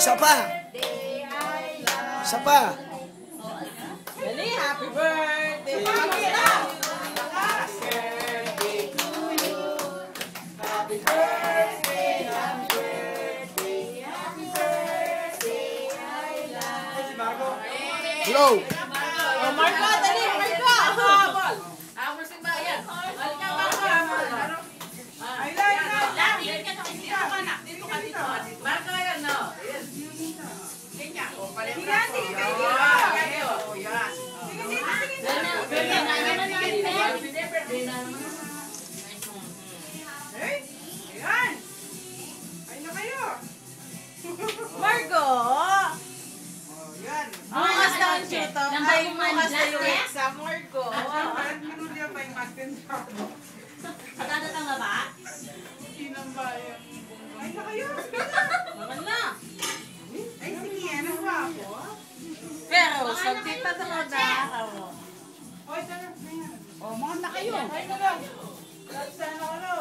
Isa pa. Isa pa. Dali, happy birthday. Happy birthday, happy birthday, happy birthday, I love you. Hello. Oh, Marco, dali, Marco. Ako si Bayan. Halika, Marco. Ay, like na. Dito ka, dito. Marco, yan, no? Kanya ko. Yan, sige kayo. Yan. Sige, sige. Happy birthday na naman. Ayan. Ay na kayo. Marco. Yan. Bukas na ang shoot. Ay, bukas na yung exam, Marco. Hindi pa yung mag-tensyon. Pagkatatang na ba? Sinambayan. Ay na kayo. Naman na. Ay, sige, ano ba ako? Pero, sa tita sa mga ako. Oy, tara. Oh, mga na kayo. Ay, na lang. Sana ko, no?